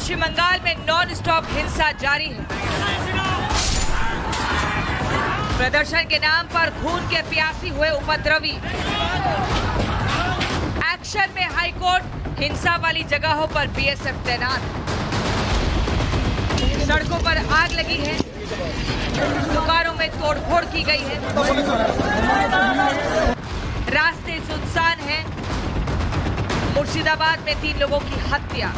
पश्चिम बंगाल में non stop हिंसा जारी है। प्रदर्शन के नाम पर खून के प्यासी हुए उपद्रवी। एक्शन में हाईकोर्ट, हिंसा वाली जगहों पर बीएसएफ तैनात। सड़कों पर आग लगी है, दुकानों में तोड़फोड़ की गई है, रास्ते सुनसान हैं। मुर्शिदाबाद में 3 लोगों की हत्या।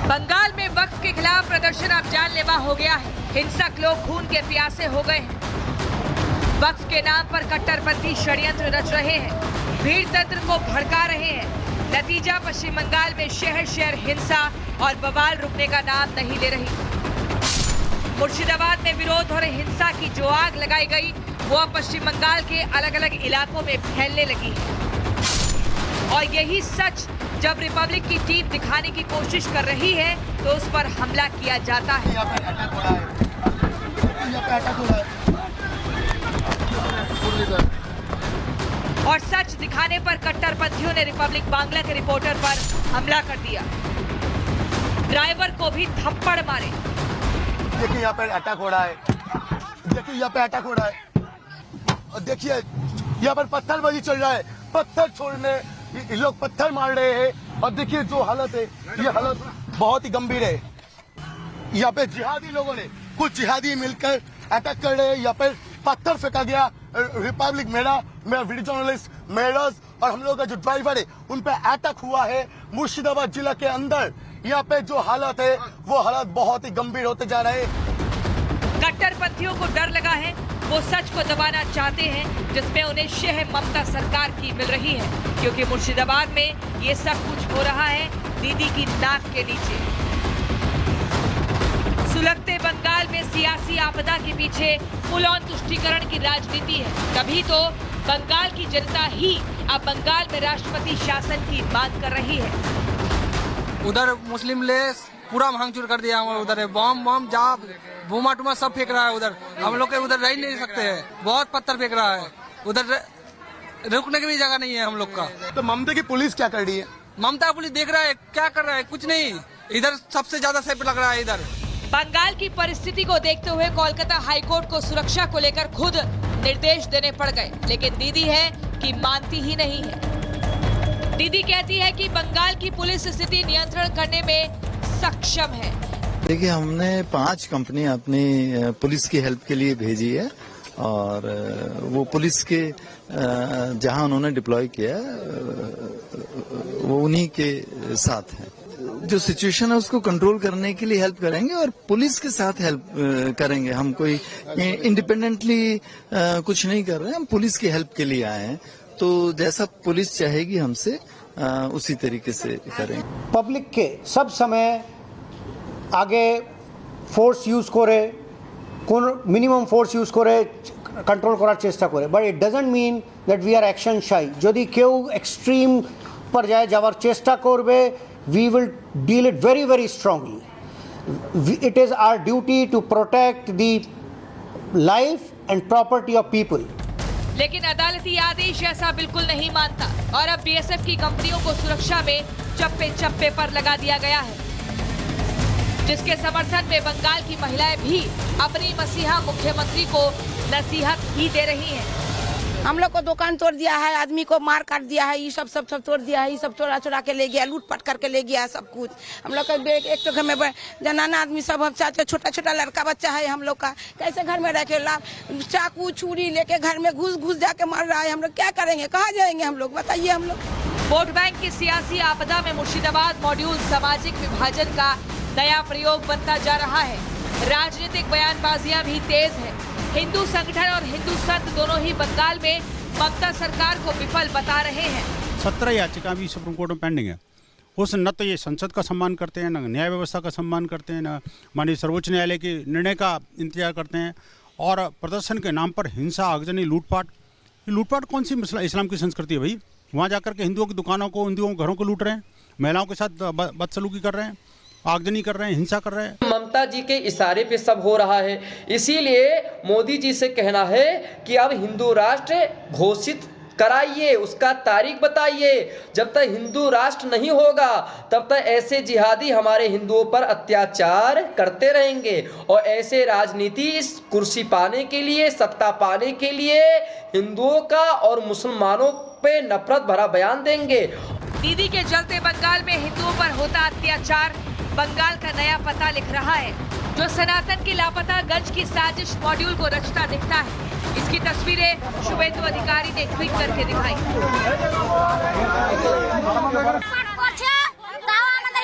बंगाल में वक्फ के खिलाफ प्रदर्शन अब जानलेवा हो गया है। हिंसक लोग खून के प्यासे हो गए हैं। वक्फ के नाम पर कट्टरपंथी षड्यंत्र रच रहे हैं, भीड़ तंत्र को भड़का रहे हैं। नतीजा पश्चिम बंगाल में शहर शहर हिंसा और बवाल रुकने का नाम नहीं ले रही। मुर्शिदाबाद में विरोध और हिंसा की जो आग लगाई गई वो अब पश्चिम बंगाल के अलग अलग इलाकों में फैलने लगी है। और यही सच जब रिपब्लिक की टीम दिखाने की कोशिश कर रही है तो उस पर हमला किया जाता है। और सच दिखाने पर कट्टरपंथियों ने रिपब्लिक बांग्ला के रिपोर्टर पर हमला कर दिया। ड्राइवर को भी थप्पड़ मारे। देखिए यहाँ पर अटैक हो रहा है, देखिए यहाँ पे अटैक हो रहा है, और देखिए यहाँ पर पत्थरबाजी चल रहा है, पत्थर छोड़ने ये लोग पत्थर मार रहे हैं। और देखिए जो हालत है, ये हालत बहुत ही गंभीर है। यहाँ पे जिहादी लोगों ने, कुछ जिहादी मिलकर अटैक कर रहे हैं। यहाँ पर पत्थर फेंका गया। रिपब्लिक मेरा वीडियो जर्नलिस्ट मेरस और हम लोग का जो ड्राइवर है उन पे अटैक हुआ है मुर्शिदाबाद जिला के अंदर। यहाँ पे जो हालत है वो हालत बहुत ही गंभीर होते जा रहे हैं। कट्टरपंथियों को डर लगा है, वो सच को दबाना चाहते हैं जिसमें उन्हें शह ममता सरकार की मिल रही है, क्योंकि मुर्शिदाबाद में ये सब कुछ हो रहा है दीदी की नाक के नीचे। सुलगते बंगाल में सियासी आपदा के पीछे फुल ऑन तुष्टीकरण की राजनीति है। तभी तो बंगाल की जनता ही अब बंगाल में राष्ट्रपति शासन की मांग कर रही है। उधर मुस्लिम ले पूरा भांगचूर कर दिया। उधर बम बम जाप बूमा टूमा सब फेंक रहा है। उधर हम लोग के उधर रह नहीं सकते हैं, बहुत पत्थर फेंक रहा है। उधर रुकने की भी जगह नहीं है हम लोग का। तो ममता की पुलिस क्या कर रही है? ममता पुलिस देख रहा है क्या कर रहा है, कुछ नहीं। इधर सबसे ज्यादा सेफ लग रहा है। इधर बंगाल की परिस्थिति को देखते हुए कोलकाता हाईकोर्ट को सुरक्षा को लेकर खुद निर्देश देने पड़ गए, लेकिन दीदी है कि मानती ही नहीं है। दीदी कहती है कि बंगाल की पुलिस स्थिति नियंत्रण करने में सक्षम है। देखिए, हमने 5 कंपनी अपनी पुलिस की हेल्प के लिए भेजी है और वो पुलिस के जहां उन्होंने डिप्लॉय किया वो उन्हीं के साथ है। जो सिचुएशन है उसको कंट्रोल करने के लिए हेल्प करेंगे और पुलिस के साथ हेल्प करेंगे। हम कोई इंडिपेंडेंटली कुछ नहीं कर रहे हैं, हम पुलिस की हेल्प के लिए आए हैं। तो जैसा पुलिस चाहेगी हमसे उसी तरीके से करेंगे। पब्लिक के सब समय आगे फोर्स यूज करे, কোন মিনিমাম ফোর্স ইউজ করে কন্ট্রোল করার চেষ্টা করে, but it doesn't mean that we are action shy. যদি কেউ এক্সট্রিম পর্যায়ে যাওয়ার চেষ্টা করবে, we will deal it very very strongly. It is our duty to protect the life and property of people. लेकिन अदालती आदेश ऐसा बिल्कुल नहीं मानता और अब बीएसएफ की कंपनियों को सुरक्षा में चप्पे चप्पे पर लगा दिया गया है, जिसके समर्थन में बंगाल की महिलाएं भी अपनी मसीहा मुख्यमंत्री को नसीहत ही दे रही हैं। हम लोग को दुकान तोड़ दिया है, आदमी को मार काट दिया है, ये सब तोड़ दिया है, ये सब चोरा के ले गया, लूटपाट करके ले गया सब कुछ। हम लोग का एक तो घर में जनाना आदमी सब छोटा छोटा लड़का बच्चा है हम लोग का, कैसे घर में रह के चाकू छुरी लेके घर में घुस जाके मार रहा है। हम लोग क्या करेंगे, कहाँ जाएंगे हम लोग, बताइए। हम लोग वोट बैंक की सियासी आपदा में मुर्शिदाबाद मॉड्यूल सामाजिक विभाजन का नया प्रयोग बनता जा रहा है। राजनीतिक बयानबाजियां भी तेज है। हिंदू संगठन और हिंदू संत दोनों ही बंगाल में ममता सरकार को विफल बता रहे हैं। 17 याचिका भी सुप्रीम कोर्ट में पेंडिंग है। उस न तो ये संसद का सम्मान करते हैं, न न्याय व्यवस्था का सम्मान करते हैं, न माननीय सर्वोच्च न्यायालय के निर्णय का इंतजार करते हैं। और प्रदर्शन के नाम पर हिंसा, आगजनी, लूटपाट कौन सी इस्लाम की संस्कृति है भाई? वहाँ जाकर के हिंदुओं की दुकानों को, हिंदुओं के घरों को लूट रहे हैं, महिलाओं के साथ बदसलूकी कर रहे हैं, आगजनी कर रहे हैं, हिंसा कर रहे हैं। ममता जी के इशारे पे सब हो रहा है। इसीलिए मोदी जी से कहना है कि अब हिंदू राष्ट्र घोषित कराइए, उसका तारीख बताइए। जब तक हिंदू राष्ट्र नहीं होगा तब तक ऐसे जिहादी हमारे हिंदुओं पर अत्याचार करते रहेंगे और ऐसे राजनीति इस कुर्सी पाने के लिए, सत्ता पाने के लिए हिंदुओं का और मुसलमानों पे नफरत भरा बयान देंगे। दीदी के जलते बंगाल में हिंदुओं पर होता अत्याचार बंगाल का नया पता लिख रहा है, जो सनातन की लापता गंज की साजिश मॉड्यूल को रचता दिखता है। इसकी तस्वीरें शुभेंदु अधिकारी ने ट्वीट करके दिखाई।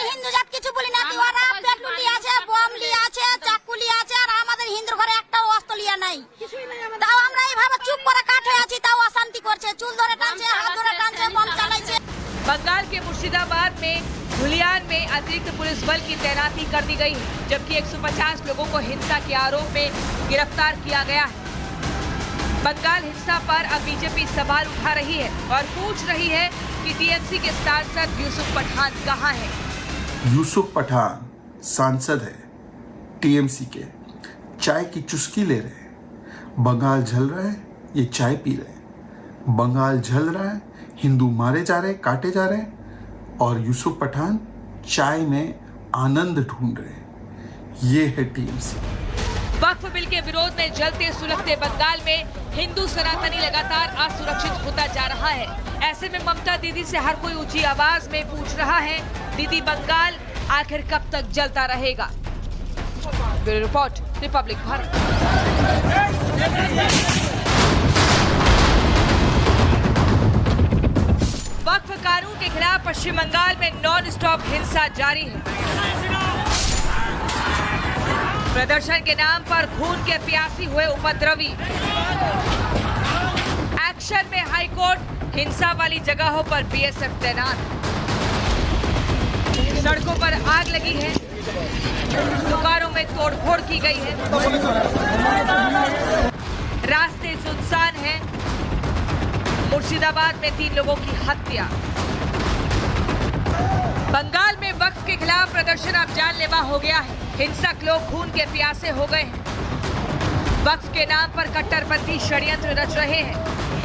हिंदू जात किछु बोली ना कि ওরা পেট্রোল লিয়াছে, বম লিয়াছে, চাকু লিয়াছে আর আমাদের হিন্দুর ঘরে একটাও অস্ত্র লিয়া নাই। তাও আমরা এইভাবে চুপ করে কাঠ হয়ে আছি, তাও অশান্তি করছে, চুল ধরে টানছে, হাত ধরে টানছে, বম চালাইছে। बंगाल के मुर्शिदाबाद में धुलियान में अतिरिक्त पुलिस बल की तैनाती कर दी गई है, जबकि 150 लोगों को हिंसा के आरोप में गिरफ्तार किया गया है। बंगाल हिंसा पर अब बीजेपी सवाल उठा रही है और पूछ रही है कि टीएमसी के सांसद यूसुफ पठान कहां है। यूसुफ पठान सांसद है टीएमसी के, चाय की चुस्की ले रहे हैं। बंगाल जल रहा है, ये चाय पी रहे हैं। बंगाल जल रहा है, हिंदू मारे जा रहे हैं, काटे जा रहे हैं और यूसुफ पठान चाय में आनंद ढूंढ रहे हैं। ये है टीएमसी। वक्फ बिल के विरोध में जलते सुलगते बंगाल में हिंदू सनातनी लगातार असुरक्षित होता जा रहा है। ऐसे में ममता दीदी से हर कोई ऊंची आवाज में पूछ रहा है, दीदी बंगाल आखिर कब तक जलता रहेगा। Bureau report, Republic Bharat. वक्फ कानून के खिलाफ पश्चिम बंगाल में नॉन स्टॉप हिंसा जारी है। प्रदर्शन के नाम पर खून के प्यासी हुए उपद्रवी। एक्शन में हाईकोर्ट, हिंसा वाली जगहों पर बीएसएफ तैनात। सड़कों पर आग लगी है, दुकानों में तोड़फोड़ की गई है, रास्ते सुनसान हैं। मुर्शिदाबाद में 3 लोगों की हत्या। बंगाल में वक्फ के खिलाफ प्रदर्शन अब जानलेवा हो गया है। हिंसक लोग खून के प्यासे हो गए हैं। वक्फ के नाम पर कट्टरपंथी षड्यंत्र रच रहे हैं,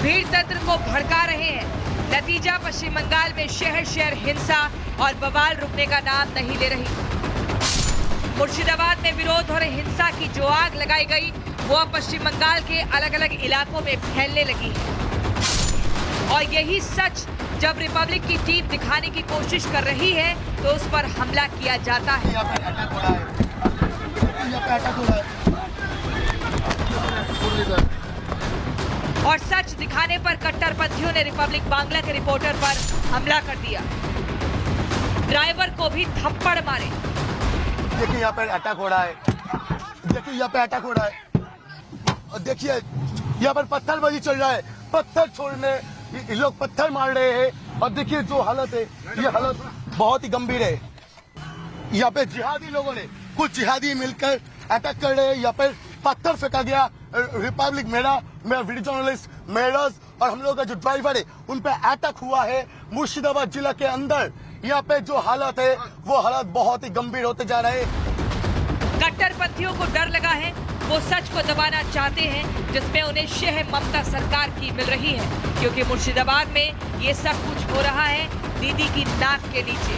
भीड़ तंत्र को भड़का रहे हैं। नतीजा पश्चिम बंगाल में शहर शहर हिंसा और बवाल रुकने का नाम नहीं ले रही। मुर्शिदाबाद में विरोध और हिंसा की जो आग लगाई गई वो अब पश्चिम बंगाल के अलग अलग इलाकों में फैलने लगी है। और यही सच जब रिपब्लिक की टीम दिखाने की कोशिश कर रही है तो उस पर हमला किया जाता है। यहाँ पे अटैक हो रहा है, यहाँ पे अटैक हो रहा है। और सच दिखाने पर कट्टरपंथियों ने रिपब्लिक बांग्ला के रिपोर्टर पर हमला कर दिया। ड्राइवर को भी थप्पड़ मारे। देखिए यहाँ पे अटैक हो रहा है, देखिए यहाँ पे अटैक हो रहा है और देखिए यहाँ पर पत्थरबाजी चल रहा है, पत्थर छोड़ने ये लोग पत्थर मार रहे हैं और देखिए जो हालत है, ये हालत बहुत ही गंभीर है। यहाँ पे जिहादी लोगों ने, कुछ जिहादी मिलकर अटैक कर रहे हैं। यहाँ पर पत्थर फेंका गया। रिपब्लिक मेरा वीडियो जर्नलिस्ट मेरस और हम लोग का जो ड्राइवर है उन पे अटैक हुआ है मुर्शिदाबाद जिला के अंदर। यहाँ पे जो हालत है वो हालत बहुत ही गंभीर होते जा रहे हैं। कट्टरपंथियों को डर लगा है, वो सच को दबाना चाहते हैं जिसमें उन्हें शह ममता सरकार की मिल रही है, क्योंकि मुर्शिदाबाद में ये सब कुछ हो रहा है दीदी की नाक के नीचे।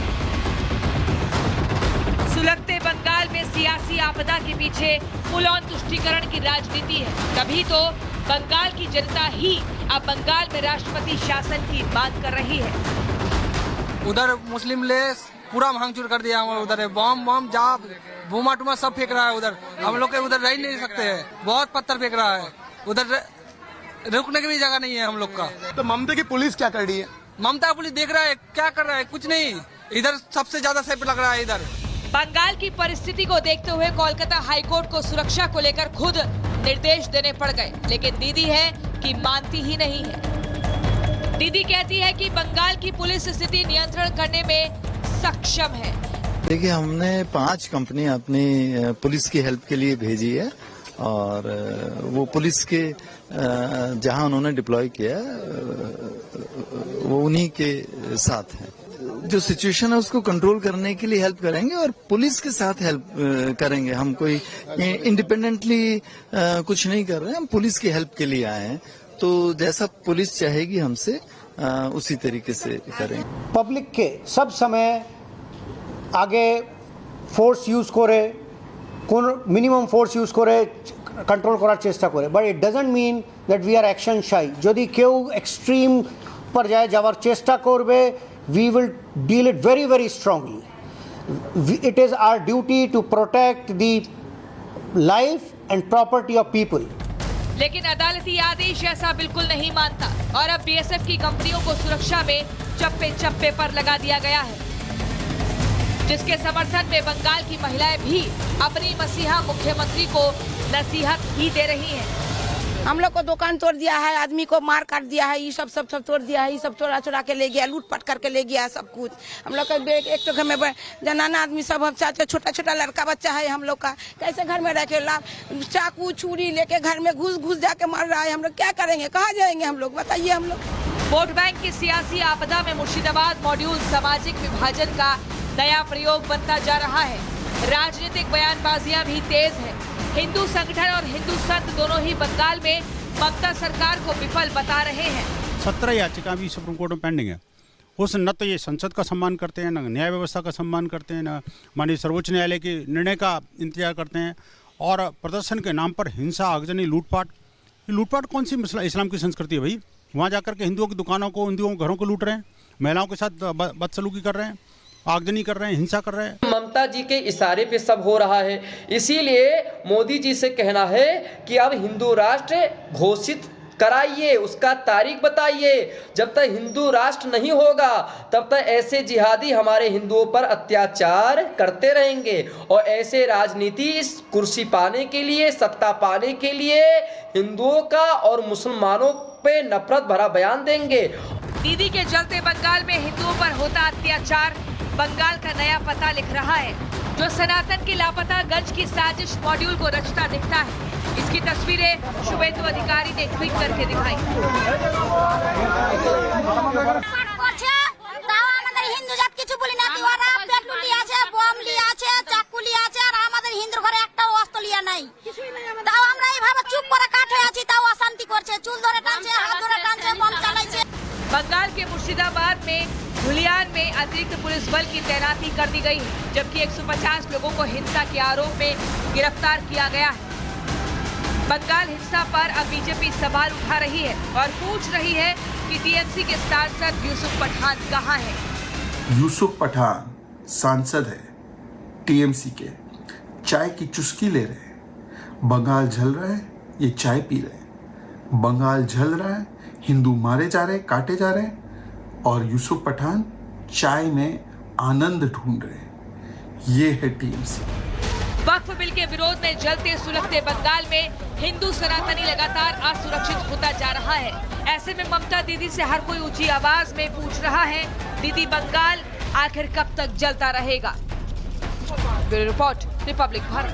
सुलगते बंगाल में सियासी आपदा के पीछे फुल ऑन तुष्टीकरण की राजनीति है। तभी तो बंगाल की जनता ही अब बंगाल में राष्ट्रपति शासन की मांग कर रही है। उधर मुस्लिम ले पूरा भांगचूर कर दिया। हम उधर बम बम जाप बूमा टूमा सब फेंक रहा है। उधर हम लोग के उधर रह नहीं सकते हैं, बहुत पत्थर फेंक रहा है। उधर रुकने की भी जगह नहीं है हम लोग का। तो ममता की पुलिस क्या कर रही है? ममता पुलिस देख रहा है क्या कर रहा है, कुछ नहीं। इधर सबसे ज्यादा सेफ लग रहा है। इधर बंगाल की परिस्थिति को देखते हुए कोलकाता हाईकोर्ट को सुरक्षा को लेकर खुद निर्देश देने पड़ गए, लेकिन दीदी है कि मानती ही नहीं है। दीदी कहती है कि बंगाल की पुलिस स्थिति नियंत्रण करने में सक्षम है। देखिए, हमने 5 कंपनी अपनी पुलिस की हेल्प के लिए भेजी है और वो पुलिस के जहां उन्होंने डिप्लॉय किया वो उन्हीं के साथ है। जो सिचुएशन है उसको कंट्रोल करने के लिए हेल्प करेंगे और पुलिस के साथ हेल्प करेंगे। हम कोई इंडिपेंडेंटली कुछ नहीं कर रहे हैं, हम पुलिस की हेल्प के लिए आए हैं। तो जैसा पुलिस चाहेगी हमसे उसी तरीके से करेंगे। पब्लिक के सब समय आगे ফোর্স ইউজ করে কোন মিনিমাম ফোর্স ইউজ করে কন্ট্রোল করার চেষ্টা করে, but it doesn't mean that we are action shy. যদি কেউ এক্সট্রিম পর্যায়ে যাওয়ার চেষ্টা করবে, we will deal it very very strongly. It is our duty to protect the life and property of people. लेकिन अदालती आदेश ऐसा बिल्कुल नहीं मानता और अब बीएसएफ की कंपनियों को सुरक्षा में चप्पे चप्पे पर लगा दिया गया है, जिसके समर्थन में बंगाल की महिलाएं भी अपनी मसीहा मुख्यमंत्री को नसीहत ही दे रही हैं। हम लोग को दुकान तोड़ दिया है, आदमी को मार काट दिया है, ये सब तोड़ दिया है, ये सब चोरा के ले गया, लूटपाट करके ले गया सब कुछ। हम लोग का एक तो घर में जनाना आदमी सब छोटा छोटा लड़का बच्चा है हम लोग का, कैसे घर में रह के चाकू छुरी लेके घर में घुस जाके मार रहा है। हम लोग क्या करेंगे, कहाँ जाएंगे हम लोग, बताइए हम लोग। वोट बैंक की सियासी आपदा में मुर्शिदाबाद मॉड्यूल सामाजिक विभाजन का नया प्रयोग बनता जा रहा है। राजनीतिक बयानबाजियां भी तेज है। हिंदू संगठन और हिंदू संत दोनों ही बंगाल में ममता सरकार को विफल बता रहे हैं। 17 याचिका भी सुप्रीम कोर्ट में पेंडिंग है। उस न तो ये संसद का सम्मान करते हैं, न न्याय व्यवस्था का सम्मान करते हैं, न माननीय सर्वोच्च न्यायालय के निर्णय का इंतजार करते हैं, और प्रदर्शन के नाम पर हिंसा, आगजनी, लूटपाट कौन सी इस्लाम की संस्कृति है भाई? वहाँ जाकर के हिंदुओं की दुकानों को, हिंदुओं के घरों को लूट रहे हैं, महिलाओं के साथ बदसलूकी कर रहे हैं, आगजनी कर रहे हैं, हिंसा कर रहे हैं। ममता जी के इशारे पे सब हो रहा है, इसीलिए मोदी जी से कहना है कि अब हिंदू राष्ट्र घोषित कराइए, उसका तारीख बताइए। जब तक हिंदू राष्ट्र नहीं होगा तब तक ऐसे जिहादी हमारे हिंदुओं पर अत्याचार करते रहेंगे और ऐसे राजनीति इस कुर्सी पाने के लिए, सत्ता पाने के लिए हिंदुओं का और मुसलमानों पे नफरत भरा बयान देंगे। दीदी के चलते बंगाल में हिंदुओं पर होता अत्याचार बंगाल का नया पता लिख रहा है, जो सनातन की लापता गंज की साजिश मॉड्यूल को रचता दिखता है। इसकी तस्वीरें शुभेंदु अधिकारी ने ट्वीट करके दिखाई। হিন্দু জাত কিছু বলি না, ওরা পেট্রোল লিয়াছে, বম লিয়াছে, চাকু লিয়াছে, আর আমাদের হিন্দুর ঘরে একটা অস্ত্র লিয়া নাই। তাও আমরা এইভাবে চুপ করে কাঠ হয়ে আছি, তাও অশান্তি করছে, চুল ধরে টানছে, হাত ধরে টানছে, বম চালাইছে। बंगाल के मुर्शिदाबाद में धुलियान में अतिरिक्त पुलिस बल की तैनाती कर दी गई है, जबकि 150 लोगों को हिंसा के आरोप में गिरफ्तार किया गया है। बंगाल हिंसा पर अब बीजेपी सवाल उठा रही है और पूछ रही है कि टीएमसी के सांसद यूसुफ पठान कहां हैं? यूसुफ पठान सांसद है टीएमसी के, चाय की चुस्की ले रहे हैं। बंगाल जल रहा है, ये चाय पी रहे हैं। बंगाल जल रहा है, हिंदू मारे जा रहे हैं, काटे जा रहे हैं, और यूसुफ पठान चाय में आनंद ढूंढ रहे हैं। ये है टीएमसी। वक्फ बिल के विरोध में जलते सुलगते बंगाल में हिंदू सनातनी लगातार असुरक्षित होता जा रहा है। ऐसे में ममता दीदी से हर कोई ऊंची आवाज में पूछ रहा है, दीदी बंगाल आखिर कब तक जलता रहेगा? Bureau report, Republic Bharat.